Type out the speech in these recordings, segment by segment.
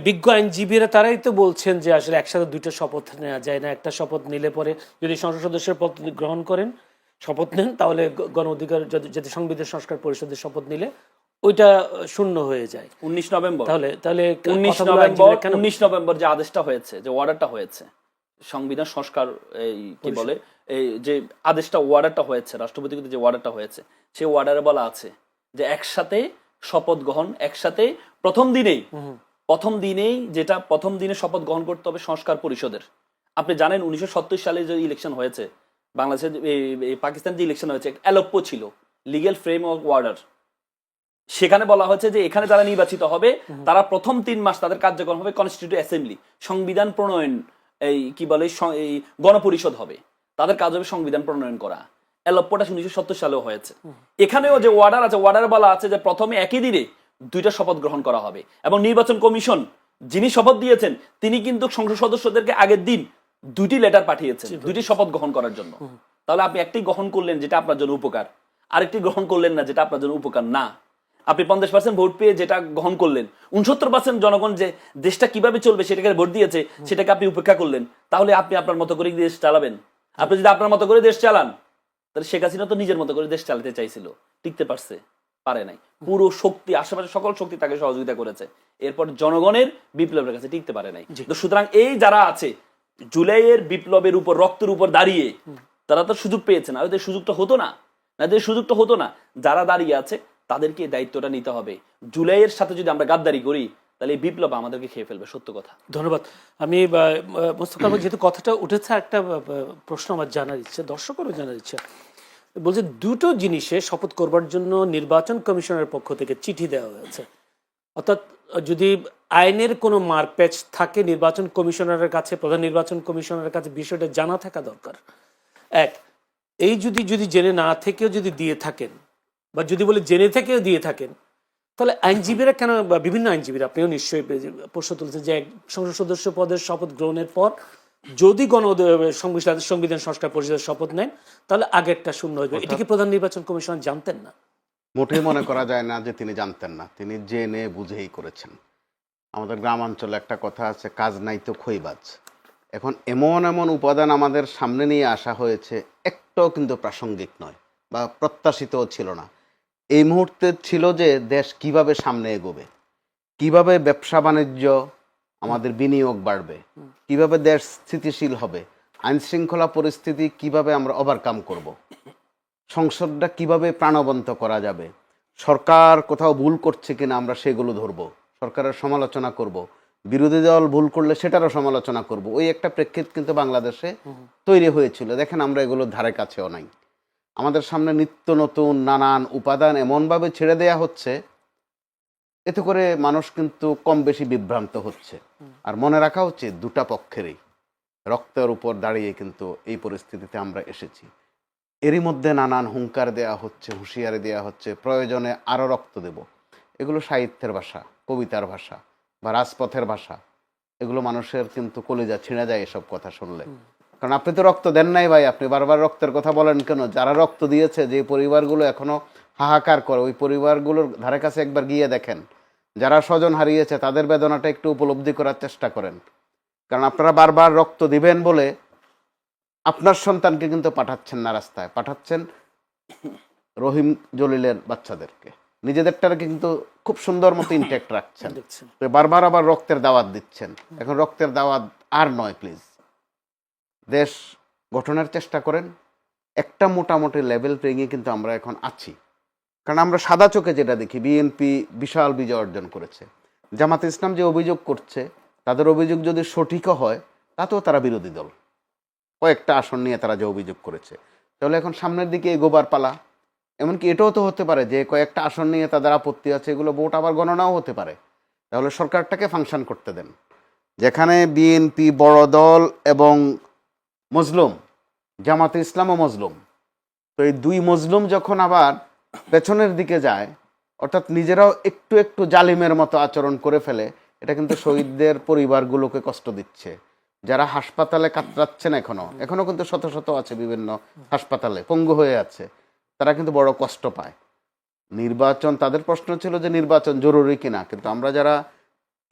বিজ্ঞ আইনজীবীরা তারাই তো বলছেন যে আসলে একসাথে দুইটা শপথ নেওয়া যায় না। একটা শপথ নিলে পরে যদি সংসদ সদস্যের পদ গ্রহণ করেন, শপথ নেন, তাহলে গণ অধিকার যদি সংবিধান সংস্কার পরিষদের শপথ নিলে ওইটা শূন্য হয়ে যায় 19 নভেম্বর। তাহলে 19 নভেম্বর যে আদেশটা হয়েছে, যে অর্ডারটা হয়েছে সংবিধান সংস্কার, এই কি বলে, এই যে আদেশটা ওয়ার্ডারটা হয়েছে রাষ্ট্রপতি যে ওয়ার্ডারটা হয়েছে, সেই ওয়ার্ডারে বলা আছে যে একসাথে শপথ গ্রহণ, একসাথে প্রথম দিনেই যেটা প্রথম দিনে শপথ গ্রহণ করতে হবে সংস্কার পরিষদের। আপনি জানেন 1970 সালে যে ইলেকশন হয়েছে বাংলাদেশের, পাকিস্তান যে ইলেকশন হয়েছে, এলোপ্পো ছিল, লিগ্যাল ফ্রেমওয়ার্ক অর্ডার। সেখানে বলা হয়েছে যে এখানে যারা নির্বাচিত হবে তারা প্রথম 3 মাস তাদের কার্যক্রম হবে কনস্টিটিউটিভ অ্যাসেম্বলি, সংবিধান প্রণয়ন, এই কি বলে, এই গণপরিষদ হবে, তাদের কাজ হবে সংবিধান প্রণয়ন করা। এলোপ্পোটা 1970 সালেও হয়েছে। এখানেও যে ওয়ার্ডার আছে, ওয়ার্ডারে বলা আছে যে প্রথমে একই দিনে 2টা শপথ গ্রহণ করা হবে, এবং নির্বাচন কমিশন যিনি শপথ দিয়েছেন তিনি কিন্তু সংসদ সদস্যদেরকে আগের দিন 2টি লেটার পাঠিয়েছেন 2টি শপথ গ্রহণ করার জন্য। তাহলে আপনি একটি গ্রহণ করলেন যেটা আপনার জন্য উপকার, আরেকটি গ্রহণ করলেন না যেটা আপনার জন্য উপকার না। আপনি 50% ভোট পেয়ে যেটা গ্রহণ করলেন, 69% জনগণ যে দেশটা কিভাবে চলবে সেটাকে ভোট দিয়েছে, সেটাকে আপনি উপেক্ষা করলেন। তাহলে আপনি আপনার মতো করে দেশ চালাবেন? আপনি যদি আপনার মতো করে দেশ চালান, তাহলে শেখ হাসিনা তো নিজের মতো করে দেশ চালাতে চাইছিল, টিকতে পারছে? পারে নাই। পুরো শক্তি, আশেপাশে সকল শক্তি তাকে সহযোগিতা করেছে, এরপর জনগণের বিপ্লবের কাছে টিকতে পারে নাই। তো সুতরাং এই যারা আছে জুলাইয়ের বিপ্লবের উপর, রক্তের উপর দাঁড়িয়ে, তারা তো সুযোগ পেয়েছে না, ওদের সুযোগটা হতো না। যারা দাঁড়িয়ে আছে তাদেরকে দায়িত্বটা নিতে হবে। জুলাইয়ের সাথে যদি আমরা গাদ্দারি করি, তাহলে এই বিপ্লব আমাদেরকে খেয়ে ফেলবে, সত্য কথা। ধন্যবাদ। আমি মোস্তফা কামাল, যেহেতু কথাটা উঠেছে, একটা প্রশ্ন আমার জানার ইচ্ছে, দর্শকেরও জানার ইচ্ছে। বলছে দুটো জিনিসে শপথ করবার জন্য নির্বাচন কমিশনের পক্ষ থেকে চিঠি দেওয়া হয়েছে, অর্থাৎ যদি আইনের কোনো মারপ্যাচ থাকে নির্বাচন কমিশনারের কাছে, প্রধান নির্বাচন কমিশনারের কাছে বিষয়টা জানা থাকা দরকার। এক, এই যদি জেনে না থেকেও যদি দিয়ে থাকেন, বা যদি বলে জেনে থেকেও দিয়ে থাকেন, তাহলে আইনজীবীরা কেন, বা বিভিন্ন আইনজীবীরা, আপনিও নিশ্চয়ই প্রশ্ন তুলেছেন যে সংসদ সদস্য পদের শপথ গ্রহণের পর যদি সংবিধান সংস্কার পরিষদের শপথ নেন, তাহলে আগেরটা শূন্য হয়ে যাবে। এটা কি প্রধান নির্বাচন কমিশনার জানতেন না? মোটেই মনে করা যায় না যে তিনি জানতেন না, তিনি জেনে বুঝেই করেছেন। আমাদের গ্রামাঞ্চলে একটা কথা আছে, কাজ নাই তো খইবাজ। এখন এমন উপাদান আমাদের সামনে নিয়ে আসা হয়েছে, একটাও কিন্তু প্রাসঙ্গিক নয় বা প্রত্যাশিতও ছিল না। এই মুহূর্তে ছিল যে দেশ কিভাবে সামনে এগোবে, কিভাবে ব্যবসা বাণিজ্য, আমাদের বিনিয়োগ বাড়বে, কিভাবে দেশ স্থিতিশীল হবে, আইন শৃঙ্খলা পরিস্থিতি কিভাবে আমরা ওভারকাম করব, সংসদটা কিভাবে প্রাণবন্ত করা যাবে, সরকার কোথাও ভুল করছে কিনা আমরা সেগুলো ধরব, সরকারের সমালোচনা করব, বিরোধী দল ভুল করলে সেটারও সমালোচনা করব। ওই একটা প্রেক্ষিত কিন্তু বাংলাদেশে তৈরি হয়েছিল। দেখেন, আমরা এগুলোর ধারে কাছেও নাই। আমাদের সামনে নিত্য নতুন নানান উপাদান এমনভাবে ছেড়ে দেয়া হচ্ছে, এতে করে মানুষ কিন্তু কম বেশি বিভ্রান্ত হচ্ছে। আর মনে রাখা উচিত, দুটা পক্ষেরই রক্তের উপর দাঁড়িয়ে কিন্তু এই পরিস্থিতিতে আমরা এসেছি। এরই মধ্যে নানান হুঙ্কার দেয়া হচ্ছে, হুঁশিয়ারি দেওয়া হচ্ছে, প্রয়োজনে আরও রক্ত দেব। এগুলো সাহিত্যের ভাষা, কবিতার ভাষা বা রাজপথের ভাষা। এগুলো মানুষের কিন্তু কলিজা ছিঁড়ে যায় এসব কথা শুনলে। কারণ আপনি তো রক্ত দেন নাই ভাই, আপনি বারবার রক্তের কথা বলেন কেন? যারা রক্ত দিয়েছে, যে পরিবারগুলো এখনো হাহাকার করে, ওই পরিবারগুলোর ধারে কাছে একবার গিয়ে দেখেন। যারা স্বজন হারিয়েছে তাদের বেদনাটা একটু উপলব্ধি করার চেষ্টা করেন। কারণ আপনারা বারবার রক্ত দিবেন বলে আপনার সন্তানকে কিন্তু পাঠাচ্ছেন না রাস্তায়, পাঠাচ্ছেন রহিম জলিলের বাচ্চাদেরকে, নিজেদেরটাকে কিন্তু খুব সুন্দর মতো ইনট্যাক্ট রাখছেন, বারবার আবার রক্তের দাওয়াত দিচ্ছেন। এখন রক্তের দাওয়াত আর নয়, প্লিজ দেশ গঠনের চেষ্টা করেন। একটা মোটামুটি লেভেল প্লেইংয়ে কিন্তু আমরা এখন আছি। কারণ আমরা সাদা চোখে যেটা দেখি, বিএনপি বিশাল বিজয় অর্জন করেছে। জামাতে ইসলাম যে অভিযোগ করছে, তাদের অভিযোগ যদি সঠিকও হয়, তাতেও তারা বিরোধী দল, কয়েকটা আসন নিয়ে তারা যে অভিযোগ করেছে। তাহলে এখন সামনের দিকে এগোবার পালা। এমনকি এটাও তো হতে পারে যে কয়েকটা আসন নিয়ে তাদের আপত্তি আছে, এগুলো ভোট আবার গণনাও হতে পারে। তাহলে সরকারটাকে ফাংশন করতে দেন। যেখানে বিএনপি বড় দল এবং মজলুম, জামাতে ইসলামও মজলুম, তো এই দুই মজলুম যখন আবার পেছনের দিকে যায়, অর্থাৎ নিজেরাও একটু একটু জালিমের মতো আচরণ করে ফেলে, এটা কিন্তু শহীদদের পরিবারগুলোকে কষ্ট দিচ্ছে। যারা হাসপাতালে কাতরাচ্ছেন, এখনো কিন্তু শত শত আছে বিভিন্ন হাসপাতালে, পঙ্গু হয়ে আছে, তারা কিন্তু বড় কষ্ট পায়। নির্বাচন, তাদের প্রশ্ন ছিল যে নির্বাচন জরুরি কিনা, কিন্তু আমরা যারা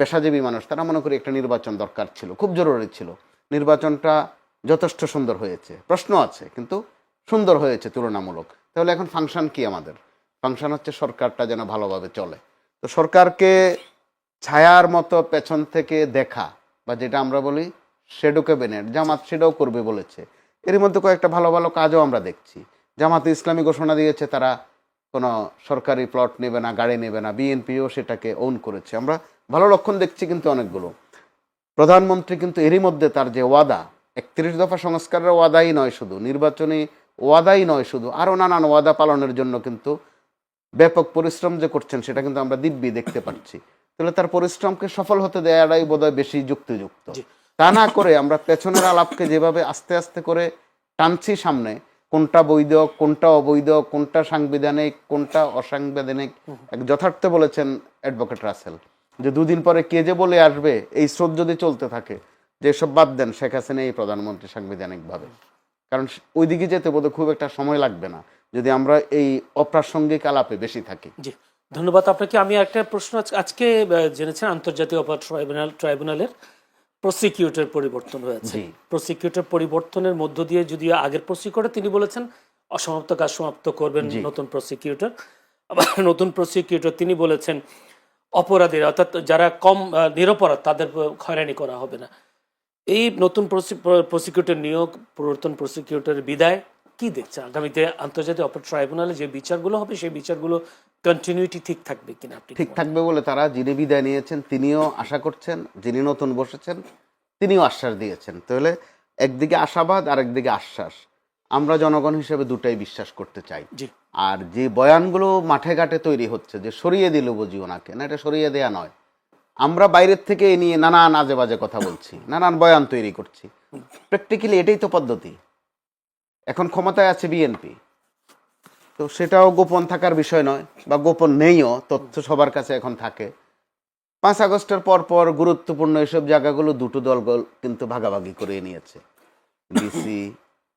পেশাজীবী মানুষ, তারা মনে করি একটা নির্বাচন দরকার ছিল, খুব জরুরি ছিল। নির্বাচনটা যথেষ্ট সুন্দর হয়েছে, প্রশ্ন আছে কিন্তু সুন্দর হয়েছে তুলনামূলক। তাহলে এখন ফাংশন কি আমাদের? ফাংশন হচ্ছে সরকারটা যেন ভালোভাবে চলে। তো সরকারকে ছায়ার মতো পেছন থেকে দেখা, বা যেটা আমরা বলি শ্যাডো ক্যাবিনেট, জামাত সেটাও করবে বলেছে। এর মধ্যে কয়েকটা ভালো ভালো কাজও আমরা দেখছি। জামাতে ইসলামী ঘোষণা দিয়েছে তারা কোনো সরকারি প্লট নেবে না, গাড়ি নেবে না। বিএনপিও সেটাকে ওন করেছে, আমরা ভালো লক্ষণ দেখছি। কিন্তু অনেকগুলো প্রধানমন্ত্রী কিন্তু এরই মধ্যে তার যে ওয়াদা, 31 দফা সংস্কারের ওয়াদাই নয় শুধু, নির্বাচনী ওয়াদাই নয় শুধু, আরও নানান ওয়াদা পালনের জন্য কিন্তু ব্যাপক পরিশ্রম যে করছেন সেটা কিন্তু আমরা দিব্যি দেখতে পাচ্ছি। তাহলে তার পরিশ্রমকে সফল হতে দেওয়াটাই বোধহয় বেশি যুক্তিযুক্ত। তা না করে আমরা পেছনের আলাপকে যেভাবে আস্তে আস্তে করে টানছি সামনে, কোনটা বৈধ, কোনটা অবৈধ, কোনটা সাংবিধানিক, কোনটা অসাংবিধানিক, এক যথার্থ বলেছেন অ্যাডভোকেট রাসেল যে দুদিন পরে কে যে বলে আসবে, এই স্রোত যদি চলতে থাকে, যে সব বাদ দেন, শেখ হাসিনা এই প্রধানমন্ত্রী সাংবিধানিকভাবে। কারণ ওইদিকে যেতে বোধহয় খুব একটা সময় লাগবে না যদি আমরা এই অপ্রাসঙ্গিক আলাপে বেশি থাকি। জি, ধন্যবাদ আপনাকে। আমি একটা প্রশ্ন আজকে জেনেছেন আন্তর্জাতিক অপরাধ ট্রাইব্যুনালের প্রসিকিউটর পরিবর্তন হয়েছে। প্রসিকিউটর পরিবর্তনের মধ্য দিয়ে, যদি আগের প্রসিকিউটর তিনি বলেছেন অসমাপ্ত কাজ সমাপ্ত করবেন নতুন প্রসিকিউটর, আবার নতুন প্রসিকিউটর তিনি বলেছেন অপরাধীরা অর্থাৎ যারা কম নিরপরাধ তাদের হয়রানি করা হবে না। এই নতুন প্রসিকিউটর নিয়োগ, প্রবর্তন প্রসিকিউটরের বিদায় কি দেখছেন আগামীতে আন্তর্জাতিক অপরাধ ট্রাইব্যুনালে যে বিচারগুলো হবে সেই বিচারগুলো কন্টিনিউটি ঠিক থাকবে কিনা? ঠিক থাকবে বলে তারা যিনি বিদায় নিয়েছেন তিনিও আশা করছেন, যিনি নতুন বসেছেন তিনিও আশ্বাস দিয়েছেন। তাহলে একদিকে আশাবাদ আর একদিকে আশ্বাস, আমরা জনগণ হিসেবে দুটাই বিশ্বাস করতে চাই। আর যে বয়ানগুলো মাঠে ঘাটে তৈরি হচ্ছে যে সরিয়ে দিল বুঝি ওনাকে, না, এটা সরিয়ে দেয়া নয়। আমরা বাইরের থেকে এ নিয়ে নানান আজে বাজে কথা বলছি, নানান বয়ান তৈরি করছি। প্র্যাকটিক্যালি এটাই তো পদ্ধতি। এখন ক্ষমতায় আছে বিএনপি, তো সেটাও গোপন থাকার বিষয় নয়, বা গোপন নেইও, তথ্য সবার কাছে এখন থাকে। 5 আগস্টের পর গুরুত্বপূর্ণ এসব জায়গাগুলো দুটো দল কিন্তু ভাগাভাগি করে নিয়েছে, ডিসি,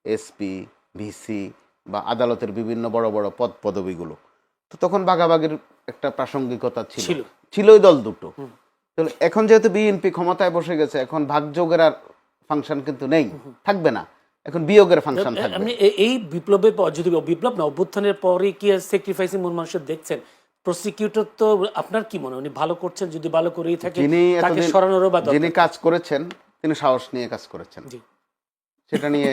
এসপি, ভিসি বা আদালতের বিভিন্ন বড় বড় পদ পদবিগুলো। তো তখন ভাগাভাগির একটা প্রাসঙ্গিকতা ছিল ওই দল দুটো। তো এখন যেহেতু বিএনপি ক্ষমতায় বসে গেছে, এখন ভাগযোগের আর ফাংশন কিন্তু নেই, থাকবে না, এখন বিয়োগের ফাংশন থাকবে। আপনি এই বিপ্লবের পর, যদি বিপ্লব না অভ্যুত্থানের পরে কি স্যাক্রিফাইসিং মন মানুষের দেখছেন প্রসিকিউটর, তো আপনার কি মনে হয় উনি ভালো করছেন? যদি ভালো করেই থাকে তাকে সরানোরও বা যিনি কাজ করেছেন তিনি সাহস নিয়ে কাজ করেছেন, সেটা নিয়ে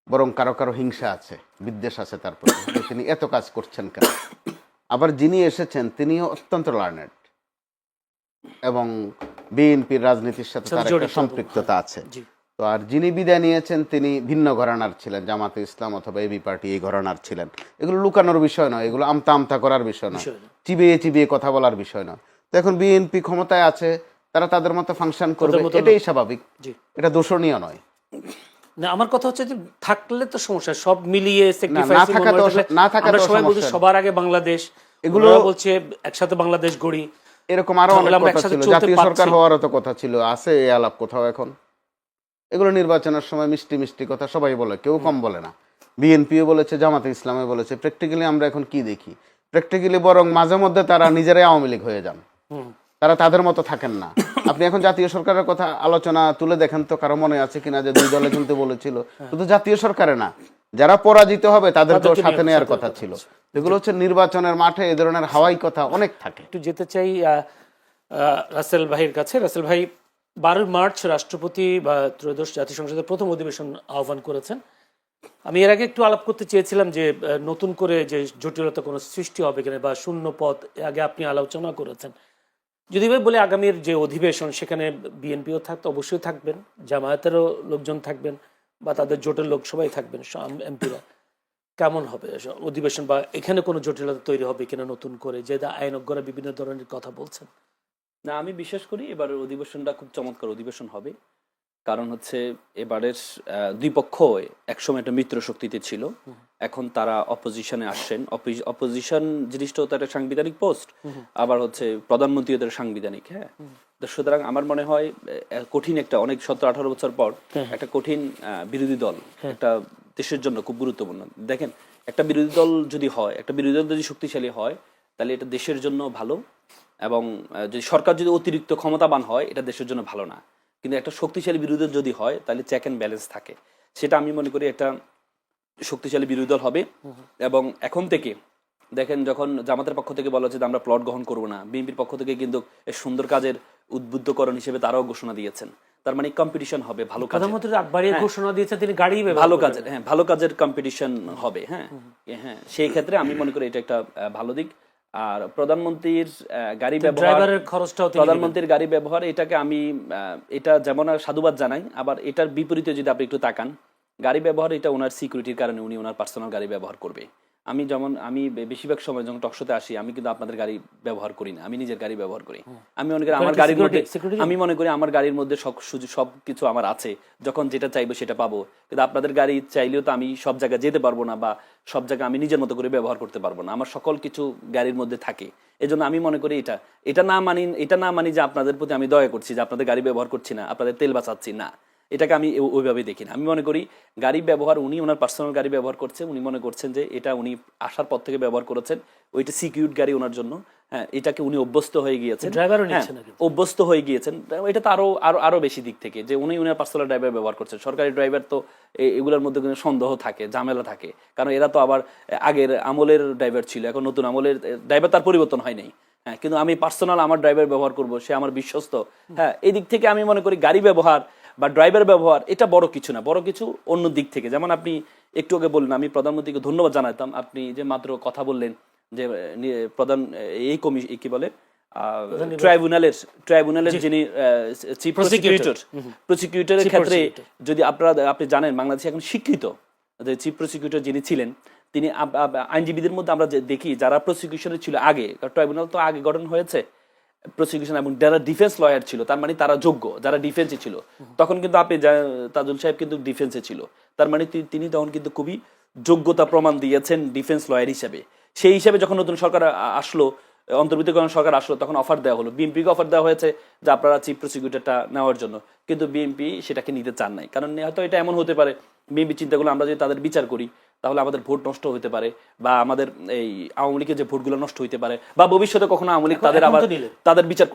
বরং কারো কারো হিংসা আছে, বিদ্বেষ আছে তার প্রতি, তিনি এত কাজ করছেন কেন। আবার যিনি এসেছেন তিনিও অত্যন্ত লার্নেড এবং বিএনপির রাজনীতির সাথে তার একটা সম্পৃক্ততা আছে। তো আর যিনি বিদায় নিয়েছেন তিনি ভিন্ন ঘরানার ছিলেন, জামাতে ইসলাম অথবা এবি পার্টি এই ঘরানার ছিলেন। এগুলো লুকানোর বিষয় নয়, এগুলো আমতা আমতা করার বিষয় নয়, চিবিয়ে চিবিয়ে কথা বলার বিষয় নয়। তো এখন বিএনপি ক্ষমতায় আছে, তারা তাদের মতো ফাংশন করবে, এটাই স্বাভাবিক, এটা দোষণীয় নয়। না, আমার কথা হচ্ছে যে থাকলে তো সমস্যা, সব মিলিয়ে সবার আগে বাংলাদেশ, এগুলো বলছে একসাথে বাংলাদেশ গড়ি, এরকম আরো অনেক কথা ছিল, জাতীয় সরকার হওয়ারও তো কথা ছিল, আছে এই আলাপ কোথাও এখন? এগুলো নির্বাচনের সময় মিষ্টি মিষ্টি কথা সবাই বলে, কেউ কম বলে না। বিএনপিও বলেছে, জামাতে ইসলামে বলেছে। প্র্যাকটিক্যালি আমরা এখন কি দেখি? প্র্যাকটিক্যালি বরং মাঝে মধ্যে তারা নিজেরাই আওয়ামী লীগ হয়ে যান, তারা তাদের মতো থাকেন না। আপনি এখন জাতীয় সরকারের কথা আলোচনা তুলে দেখেন তো, কারো মনে আছে কিনা যে 2 দলে কিন্তু বলেছিল, শুধু জাতীয় সরকারে না, যারা পরাজিত হবে তাদেরকেও সাথে নেওয়ার কথা ছিল। এগুলো হচ্ছে নির্বাচনের মাঠে এ ধরনের হাওয়াই কথা অনেক থাকে। একটু যেতে চাই রাসেল ভাইয়ের কাছে। রাসেল ভাই, 12 মার্চ রাষ্ট্রপতি বা ত্রয়োদশ জাতীয় সংসদের প্রথম অধিবেশন আহ্বান করেছেন। আমি এর আগে একটু আলাপ করতে চেয়েছিলাম যে নতুন করে যে জটিলতা কোনো সৃষ্টি হবে কিনা বা শূন্য পদ, আগে আপনি আলোচনা করেছেন। যদি ভাই বলে আগামীর যে অধিবেশন সেখানে বিএনপিও থাকতে অবশ্যই থাকবেন, জামায়াতেরও লোকজন থাকবেন বা তাদের জোটের লোক সবাই থাকবেন, এমপিরা, কেমন হবে অধিবেশন? বা এখানে কোনো জটিলতা তৈরি হবে কিনা নতুন করে, যে আইনজ্ঞরা বিভিন্ন ধরনের কথা বলছেন? না, আমি বিশ্বাস করি এবারের অধিবেশনটা খুব চমৎকার অধিবেশন হবে। কারণ হচ্ছে এবারের দুই পক্ষ একসময় একটা মিত্র শক্তিতে ছিল, এখন তারা অপোজিশনে আসছেন। অপোজিশন জিনিসটাও তো একটা সাংবিধানিক পোস্ট, আবার হচ্ছে প্রধানমন্ত্রী ওদের সাংবিধানিক। হ্যাঁ, তো সুতরাং আমার মনে হয় কঠিন একটা, অনেক 17-18 বছর পর একটা কঠিন বিরোধী দল একটা দেশের জন্য খুব গুরুত্বপূর্ণ। দেখেন, একটা বিরোধী দল যদি হয়, একটা বিরোধী দল যদি শক্তিশালী হয়, তাহলে এটা দেশের জন্য ভালো, এবং যদি সরকার যদি অতিরিক্ত ক্ষমতাবান হয় এটা দেশের জন্য ভালো না। কিন্তু একটা শক্তিশালী বিরোধী দল যদি হয় তাহলে চেক অ্যান্ড ব্যালেন্স থাকে, সেটা আমি মনে করি একটা শক্তিশালী বিরোধী দল হবে। এবং এখন থেকে দেখেন, যখন জামাতের পক্ষ থেকে বলা হচ্ছে যে আমরা প্লট গ্রহণ করবো না, বিএনপির পক্ষ থেকে কিন্তু এই সুন্দর কাজের উদ্বুদ্ধকরণ হিসেবে তারাও ঘোষণা দিয়েছেন। তার মানে কম্পিটিশন হবে ভালো কাজে। প্রধানমন্ত্রী আটবারই ঘোষণা দিয়েছে তিনি গাড়ি ভালো কাজের, হ্যাঁ ভালো কাজের কম্পিটিশন হবে। হ্যাঁ হ্যাঁ, সেই ক্ষেত্রে আমি মনে করি এটা একটা ভালো দিক। আর প্রধানমন্ত্রীর গাড়ি ব্যবহার, প্রধানমন্ত্রীর গাড়ি ব্যবহার, এটাকে আমি এটা যেমন সাধুবাদ জানাই, আবার এটার বিপরীতে যদি আপনি একটু তাকান, গাড়ি ব্যবহার এটা ওনার সিকিউরিটির কারণে উনি ওনার পার্সোনাল গাড়ি ব্যবহার করবে। আমি বেশিরভাগ সময় যখন টকশোতে আসি আমি কিন্তু আপনাদের গাড়ি ব্যবহার করি না, আমি নিজের গাড়ি ব্যবহার করি। আমি মনে করি আমার গাড়ির মধ্যে, আমি মনে করি আমার গাড়ির মধ্যে সবকিছু আমার আছে, যখন যেটা চাইবো সেটা পাবো। কিন্তু আপনাদের গাড়ি চাইলেও তো আমি সব জায়গায় যেতে পারবো না, বা সব জায়গায় আমি নিজের মতো করে ব্যবহার করতে পারবো না, আমার সকল কিছু গাড়ির মধ্যে থাকে। এজন্য আমি মনে করি এটা না মানি যে আপনাদের প্রতি আমি দয়া করছি, যে আপনাদের গাড়ি ব্যবহার করছি না, আপনাদের তেল বাঁচাচ্ছি না, এটাকে আমি ওইভাবে দেখি না। আমি মনে করি গাড়ি ব্যবহার, উনি ওনার পার্সোনাল গাড়ি ব্যবহার করছে, উনি মনে করছেন যে এটা উনি আসার পর থেকে ব্যবহার করেছেন, ওইটা সিকিউর গাড়ি ওনার জন্য। হ্যাঁ, এটাকে উনি অভ্যস্ত হয়ে গিয়েছেন, অভ্যস্ত হয়ে গিয়েছেন। এটা তো আরো বেশি দিক থেকে যে উনি ওনার পার্সোনাল ড্রাইভার ব্যবহার করছেন। সরকারি ড্রাইভার তো এগুলোর মধ্যে কিন্তু সন্দেহ থাকে, ঝামেলা থাকে, কারণ এরা তো আবার আগের আমলের ড্রাইভার ছিল, এখন নতুন আমলের ড্রাইভার, তার পরিবর্তন হয় নাই। হ্যাঁ, কিন্তু আমি পার্সোনাল আমার ড্রাইভার ব্যবহার করব, সে আমার বিশ্বস্ত। হ্যাঁ, এই দিক থেকে আমি মনে করি গাড়ি ব্যবহার বা ড্রাইভার ব্যবহার এটা বড় কিছু না, বড় কিছু অন্য দিক থেকে। যেমন আপনি একটু আগে বললেন, আমি প্রধানমন্ত্রীকে ধন্যবাদ জানাতাম, আপনি যে মাত্র কথা বললেন যে প্রধান এই কি বলে ট্রাইব্যুনালের যিনি চিফ প্রসিকিউটরের ক্ষেত্রে, যদি আপনি জানেন বাংলাদেশে এখন শিক্ষিত যে চিফ প্রসিকিউটর যিনি ছিলেন, তিনি আইনজীবীদের মধ্যে আমরা দেখি যারা প্রসিকিউশনে ছিল আগে, ট্রাইব্যুনাল তো আগে গঠন হয়েছে, প্রসিকিউশন এবং যারা ডিফেন্স লয়ার ছিল, তার মানে তারা যোগ্য, যারা ডিফেন্সে ছিল। তখন কিন্তু আপনি তাজুল সাহেব কিন্তু ডিফেন্সে ছিল, তার মানে তিনি তখন কিন্তু খুবই যোগ্যতা প্রমাণ দিয়েছেন ডিফেন্স লয়ার হিসেবে। সেই হিসেবে যখন নতুন সরকার আসলো, অন্তর্বর্তীকালীন সরকার আসলো, তখন অফার দেওয়া হলো, বিএনপিকে অফার দেওয়া হয়েছে যে আপনারা চিফ প্রসিকিউটরটা নেওয়ার জন্য, কিন্তু বিএনপি সেটাকে নিতে চান নাই। কারণ হয়তো এটা এমন হতে পারে, বিএনপি চিন্তা করলো আমরা যদি তাদের বিচার করি তাহলে আমাদের ভোট নষ্ট হতে পারে, বা আমাদের এই আওয়ামী লীগের যে ভোটগুলো নষ্ট হইতে পারে, বা ভবিষ্যতে কখনো আওয়ামী লীগ তাদের বিচার,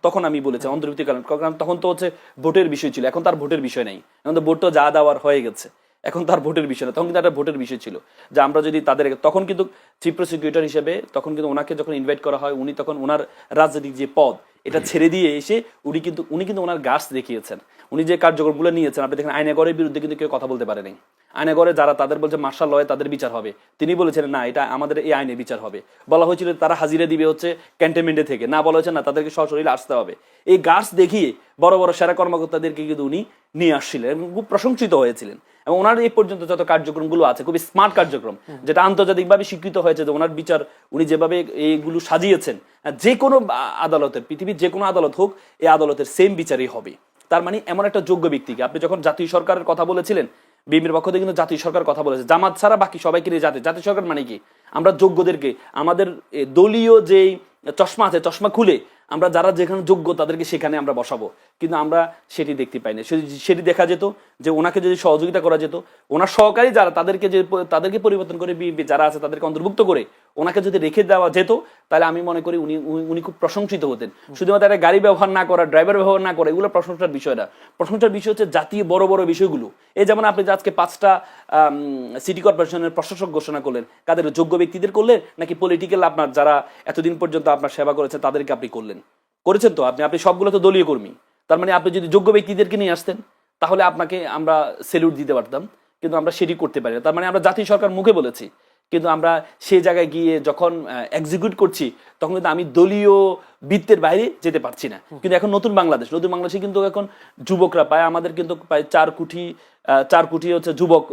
তখন আমি বলেছি অন্তর্বর্তীকালীন, কারণ তখন তো হচ্ছে ভোটের বিষয় ছিল, এখন তার ভোটের বিষয় নেই, এখন তো ভোট তো যা দেওয়ার হয়ে গেছে, এখন তার ভোটের বিষয় না। তখন কিন্তু একটা ভোটের বিষয় ছিল যে আমরা যদি তাদের, তখন কিন্তু চিফ প্রসিকিউটর হিসেবে তখন কিন্তু ওনাকে যখন ইনভাইট করা হয়, উনি তখন ওনার রাজনৈতিক যে পদ এটা ছেড়ে দিয়ে এসে উনি কিন্তু ওনার গাছ দেখিয়েছেন, উনি যে কার্যক্রমগুলো নিয়েছেন। আপনি দেখেন আইনাগরের বিরুদ্ধে কিন্তু কেউ কথা বলতে পারেনি, আইনাগরে যারা তাদের বলছে মার্শাল লয়ে তাদের বিচার হবে, তিনি বলেছিলেন না, এটা আমাদের এই আইনে বিচার হবে। বলা হয়েছিল তারা হাজিরা দিবে হচ্ছে ক্যান্টনমেন্টে থেকে, না বলা হয়েছে না তাদেরকে সশরীরে আসতে হবে। এই গাছ দেখিয়ে বড় বড় সেরা কর্মকর্তাদেরকে কিন্তু উনি নিয়ে আসছিলেন এবং খুব প্রশংসিত হয়েছিলেন। এবং ওনার এই পর্যন্ত যত কার্যক্রমগুলো আছে খুবই স্মার্ট কার্যক্রম, যেটা আন্তর্জাতিকভাবে স্বীকৃত হয়েছে যে ওনার বিচার উনি যেভাবে এইগুলো সাজিয়েছেন, যে কোনো আদালতের, পৃথিবীর যে কোনো আদালত হোক, এই আদালতের সেম বিচারই হবে। তার মানে এমন একটা যোগ্য ব্যক্তিকে, আপনি যখন জাতীয় সরকারের কথা বলেছিলেন, বিএনপির পক্ষ থেকে কিন্তু জাতীয় সরকার কথা বলেছে, জামাত ছাড়া বাকি সবাইকে নিয়ে জাতীয় সরকার মানে কি, আমরা যোগ্যদেরকে, আমাদের দলীয় যেই চশমা আছে, চশমা খুলে আমরা যারা যেখানে যোগ্য তাদেরকে সেখানে আমরা বসাবো। কিন্তু আমরা সেটি দেখতে পাই না। সেটি দেখা যেত যে ওনাকে যদি সহযোগিতা করা যেত, ওনার সহকারী যারা তাদেরকে পরিবর্তন করে বিএনপি যারা আছে তাদেরকে অন্তর্ভুক্ত করে ওনাকে যদি রেখে দেওয়া যেত, তাহলে আমি মনে করি উনি খুব প্রশংসিত হতেন। শুধুমাত্র একটা গাড়ি ব্যবহার না করা, ড্রাইভার ব্যবহার না করা, এগুলো প্রশংসার বিষয় না। প্রশংসার বিষয় হচ্ছে জাতীয় বড় বড় বিষয়গুলো। এই যেমন আপনি আজকে 5টা সিটি কর্পোরেশনের প্রশাসক ঘোষণা করলেন, কাদের যোগ্য ব্যক্তিদের করলেন, নাকি পলিটিক্যাল আপনার যারা এতদিন পর্যন্ত আপনার সেবা করেছে তাদেরকে আপনি করেছেন? তো আপনি সবগুলো তো দলীয় কর্মী। তার মানে আপনি যদি যোগ্য ব্যক্তিদেরকে নিয়ে আসতেন তাহলে আপনাকে আমরা স্যালুট দিতে পারতাম, কিন্তু আমরা সেটি করতে পারি না। তার মানে আমরা জাতীয় সরকার মুখে বলেছি, কিন্তু আমরা সেই জায়গায় গিয়ে যখন এক্সিকিউট করছি তখন কিন্তু আমি দলীয় বৃত্তের বাইরে যেতে পারছি না। কিন্তু এখন নতুন বাংলাদেশে কিন্তু এখন যুবকরা পায়, আমাদের কিন্তু প্রায় 4 কোটি হচ্ছে যুবক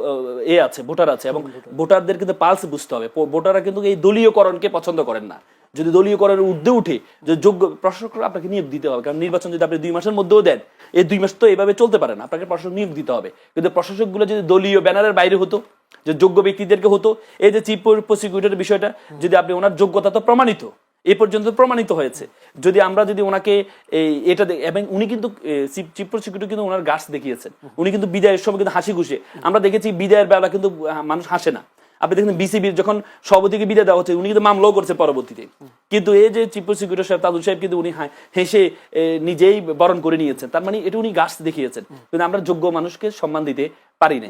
আছে, ভোটার আছে, এবং ভোটারদের কিন্তু পালস বুঝতে হবে। ভোটাররা কিন্তু এই দলীয়করণকে পছন্দ করেন না। যদি দলীয়করণের ঊর্ধ্বে উঠে যে যোগ্য প্রশাসকরা আপনাকে নিয়োগ দিতে হবে, কারণ নির্বাচন যদি আপনি 2 মাসের মধ্যেও দেন, এই 2 মাস তো এভাবে চলতে পারে না, আপনাকে প্রশাসক নিয়োগ দিতে হবে। কিন্তু প্রশাসকগুলো যদি দলীয় ব্যানারের বাইরে হতো, যে যোগ্য ব্যক্তিদেরকে হতো, এই যে চিফ প্রসিকিউটরের বিষয়টা, যদি আপনি ওনার যোগ্যতা তো প্রমাণিত, এই পর্যন্ত প্রমাণিত হয়েছে, যদি আমরা যদি ওনাকে এটা, এবং উনি কিন্তু চিফ প্রসিকিউটর কিন্তু ওনার গাছ দেখিয়েছেন, উনি কিন্তু বিদায়ের সময় কিন্তু হাসি খুশি, আমরা দেখেছি বিদায়ের বেলা কিন্তু মানুষ হাসে না, আপনি দেখেন বিসিবির যখন সভাপতিকে বিদায় দেওয়া হচ্ছে উনি কিন্তু মামলাও করছে পরবর্তীতে, কিন্তু এই যে চিফ প্রসিকিউটর সাহেব তাজুল সাহেব কিন্তু উনি হেসে নিজেই বরণ করে নিয়েছেন, তার মানে এটা উনি গাছ দেখিয়েছেন, কিন্তু আমরা যোগ্য মানুষকে সম্মান দিতে পারি না।